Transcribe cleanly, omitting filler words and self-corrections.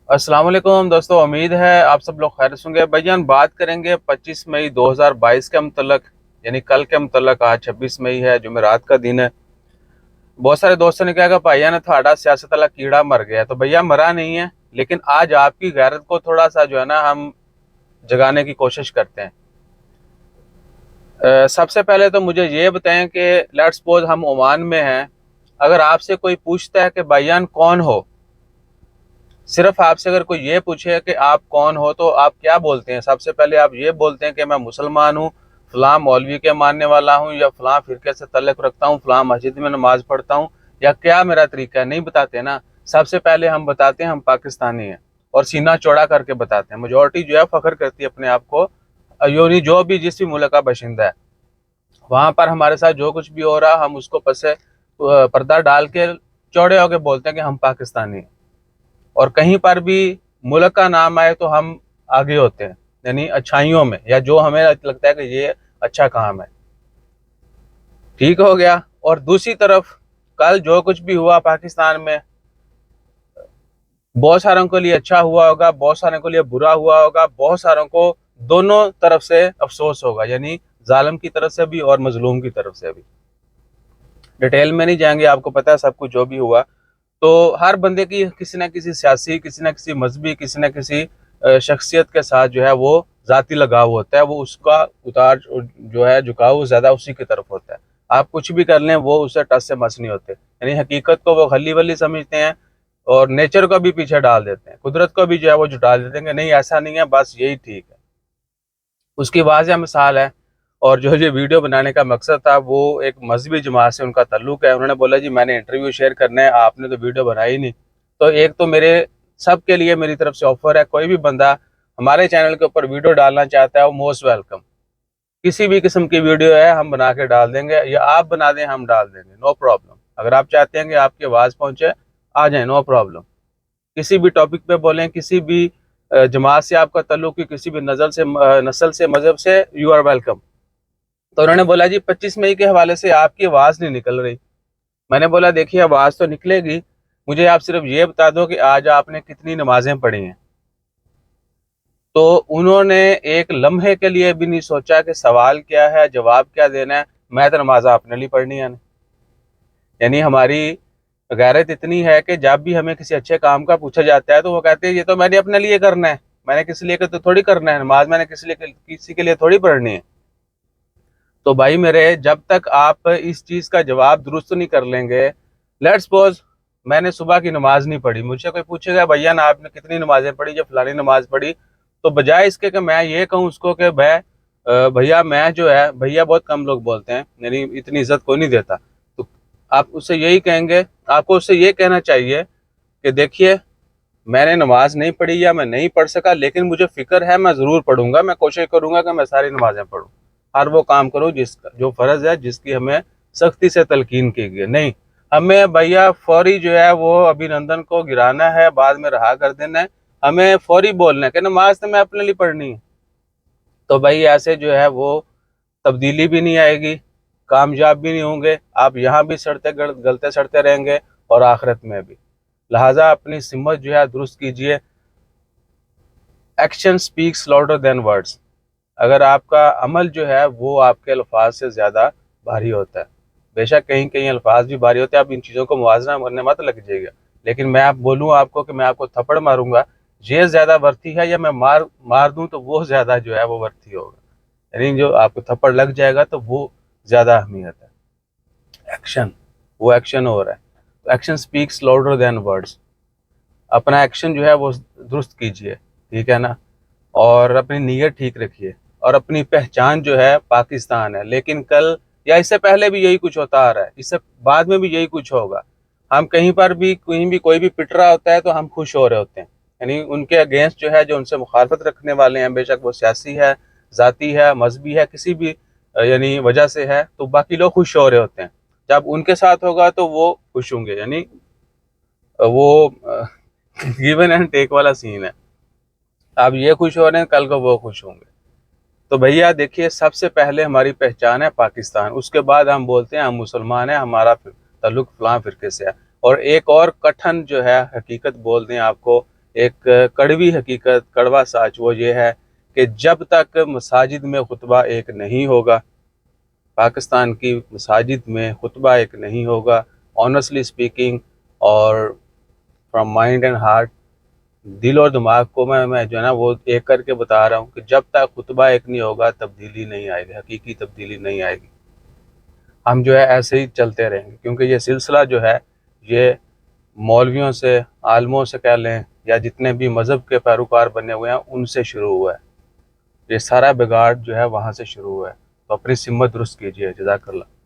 अस्सलाम वालेकुम दोस्तों, उम्मीद है आप सब लोग खैर होंगे। भाईजान बात करेंगे 25 मई 2022 के मुतल्लक, यानी कल के मुतल्लक। आज 26 मई है, जुमेरात का दिन है। बहुत सारे दोस्तों ने कहा कि भाईजान थाड़ा सियासत वाला कीड़ा मर गया। तो भैया मरा नहीं है, लेकिन आज आपकी गैरत को थोड़ा सा जो है ना हम जगाने की कोशिश करते हैं। सबसे पहले तो मुझे ये बताएं कि लेट्स सपोज हम ओमान में हैं। अगर आपसे कोई पूछता है कि भाईजान कौन हो, सिर्फ आपसे अगर कोई ये पूछे कि आप कौन हो, तो आप क्या बोलते हैं? सबसे पहले आप ये बोलते हैं कि मैं मुसलमान हूँ, फलां मौलवी के मानने वाला हूँ, या फलां फिरके से तल्लुक़ रखता हूँ, फलां मस्जिद में नमाज पढ़ता हूँ, या क्या मेरा तरीका है? नहीं बताते ना। सबसे पहले हम बताते हैं हम पाकिस्तानी हैं, और सीना चौड़ा करके बताते हैं। मेजोरिटी जो है फख्र करती है अपने आप को, योनी जो भी जिस भी मुल्क का बाशिंदा है, वहाँ पर हमारे साथ जो कुछ भी हो रहा हम उसको पसे पर्दा डाल के चौड़े होके बोलते हैं कि हम पाकिस्तानी हैं। और कहीं पर भी मुल्क का नाम आए तो हम आगे होते हैं, यानी अच्छाइयों में, या जो हमें लगता है कि ये अच्छा काम है। ठीक हो गया। और दूसरी तरफ कल जो कुछ भी हुआ पाकिस्तान में, बहुत सारों के लिए अच्छा हुआ होगा, बहुत सारों के लिए बुरा हुआ होगा, बहुत सारों को दोनों तरफ से अफसोस होगा, यानी जालिम की तरफ से भी और मजलूम की तरफ से भी। डिटेल में नहीं जाएंगे, आपको पता है सब कुछ जो भी हुआ। तो हर बंदे की किसी न किसी सियासी, किसी न किसी मजहबी, किसी न किसी शख्सियत के साथ जो है वो ज़ाती लगाव होता है। वो उसका उतार जो है झुकाव ज़्यादा उसी की तरफ होता है। आप कुछ भी कर लें वो उससे टस से मस नहीं होते, यानी हकीकत को वो खली वली समझते हैं, और नेचर को भी पीछे डाल देते हैं, कुदरत को भी जो है वो जुटा देते हैं कि नहीं ऐसा नहीं है, बस यही ठीक है। उसकी वाज़ह मिसाल है। और जो ये वीडियो बनाने का मकसद था वो एक मजहबी जमात से उनका ताल्लुक है। उन्होंने बोला जी मैंने इंटरव्यू शेयर करना है, आपने तो वीडियो बनाई नहीं। तो एक तो मेरे सब के लिए मेरी तरफ से ऑफर है, कोई भी बंदा हमारे चैनल के ऊपर वीडियो डालना चाहता है वो मोस्ट वेलकम। किसी भी किस्म की वीडियो है हम बना के डाल देंगे, या आप बना दें हम डाल देंगे, नो प्रॉब्लम। अगर आप चाहते हैं कि आपकी आवाज़ पहुँचे, आ जाए, नो प्रॉब्लम। किसी भी टॉपिक पे बोलें, किसी भी जमात से आपका ताल्लुक, किसी भी नस्ल से, मजहब से, यू आर वेलकम। तो उन्होंने बोला जी 25 मई के हवाले से आपकी आवाज़ नहीं निकल रही। मैंने बोला देखिए आवाज़ तो निकलेगी, मुझे आप सिर्फ ये बता दो कि आज आपने कितनी नमाजें पढ़ी हैं। तो उन्होंने एक लम्हे के लिए भी नहीं सोचा कि सवाल क्या है, जवाब क्या देना है। मैं तो नमाज अपने लिए पढ़नी है। यानी हमारी गैरत इतनी है कि जब भी हमें किसी अच्छे काम का पूछा जाता है तो वो कहते हैं ये तो मैंने अपने लिए करना है, मैंने किसी लिए तो थोड़ी करना है, नमाज मैंने किसी के लिए थोड़ी पढ़नी है। तो भाई मेरे, जब तक आप इस चीज़ का जवाब दुरुस्त नहीं कर लेंगे, लेट्स सपोज मैंने सुबह की नमाज नहीं पढ़ी, मुझसे कोई पूछेगा भैया ना आपने कितनी नमाजें पढ़ी, जब फलानी नमाज पढ़ी, तो बजाय इसके कि मैं ये कहूँ उसको कि भैया मैं जो है, भैया बहुत कम लोग बोलते हैं, यानी इतनी इज्जत कोई नहीं देता। तो आप उससे यही कहेंगे, आपको उससे ये कहना चाहिए कि देखिए मैंने नमाज नहीं पढ़ी या मैं नहीं पढ़ सका, लेकिन मुझे फिक्र है, मैं ज़रूर पढ़ूंगा, मैं कोशिश करूंगा कि मैं सारी नमाजें पढ़ूँ, हर वो काम करूँ जिसका जो फ़र्ज़ है, जिसकी हमें सख्ती से तलकीन की गई। नहीं, हमें भैया फौरी जो है वो अभिनंदन को गिराना है, बाद में रहा कर देना है। हमें फौरी बोलना है कि नमाज तो मैं अपने लिए पढ़नी है। तो भाई ऐसे जो है वो तब्दीली भी नहीं आएगी, कामयाब भी नहीं होंगे, आप यहाँ भी गलते सड़ते रहेंगे और आखिरत में भी। लिहाजा अपनी सिमत जो है दुरुस्त कीजिए। Action speaks louder than words. अगर आपका अमल जो है वो आपके अल्फाज से ज़्यादा भारी होता है, बेशक कहीं कहीं अल्फाज भी भारी होते हैं, आप इन चीज़ों को मुआवजा करने मत लग जाइएगा। लेकिन मैं आप बोलूँ आपको कि मैं आपको थप्पड़ मारूंगा, ये ज़्यादा वर्थी है, या मैं मार दूँ तो वो ज़्यादा जो है वो वर्थी होगा। यानी जो आपको थप्पड़ लग जाएगा तो वो ज़्यादा अहमियत है। एक्शन, वो एक्शन हो रहा है। Action speaks louder than words. अपना एक्शन जो है वो दुरुस्त कीजिए, ठीक है ना, और अपनी नीयत ठीक रखिए। और अपनी पहचान जो है पाकिस्तान है, लेकिन कल या इससे पहले भी यही कुछ होता आ रहा है, इससे बाद में भी यही कुछ होगा। हम कहीं पर भी कहीं भी कोई भी पिट रहा होता है तो हम खुश हो रहे होते हैं, यानी उनके अगेंस्ट जो है, जो उनसे मुखालफत रखने वाले हैं, बेशक वो सियासी है, ज़ाती है, मजहबी है, किसी भी यानी वजह से है, तो बाकी लोग खुश हो रहे होते हैं। जब उनके साथ होगा तो वो खुश होंगे, यानी वो गिवन एंड टेक वाला सीन है। अब ये खुश हो रहे हैं, कल को वो खुश होंगे। तो भैया देखिए, सबसे पहले हमारी पहचान है पाकिस्तान, उसके बाद हम बोलते हैं हम मुसलमान हैं, हमारा ताल्लुक फलां फिरके से है। और एक और कठन जो है हकीकत बोल दें आपको, ایک کڑوی حقیقت، کڑوا سچ وہ یہ ہے کہ جب تک مساجد میں خطبہ ایک نہیں ہوگا، پاکستان کی مساجد میں خطبہ ایک نہیں ہوگا، آنیسٹلی اسپیکنگ اور فرام مائنڈ اینڈ ہارٹ، دل اور دماغ کو میں جو ہے نا وہ ایک کر کے بتا رہا ہوں کہ جب تک خطبہ ایک نہیں ہوگا تبدیلی نہیں آئے گی، حقیقی تبدیلی نہیں آئے گی۔ ہم جو ہے ایسے ہی چلتے رہیں گے، کیونکہ یہ سلسلہ جو ہے یہ مولویوں سے، عالموں سے کہہ لیں یا جتنے بھی مذہب کے پیروکار بنے ہوئے ہیں ان سے شروع ہوا ہے۔ یہ سارا بگاڑ جو ہے وہاں سے شروع ہوا ہے۔ تو اپنی سمت درست کیجیے۔ جزاک اللہ۔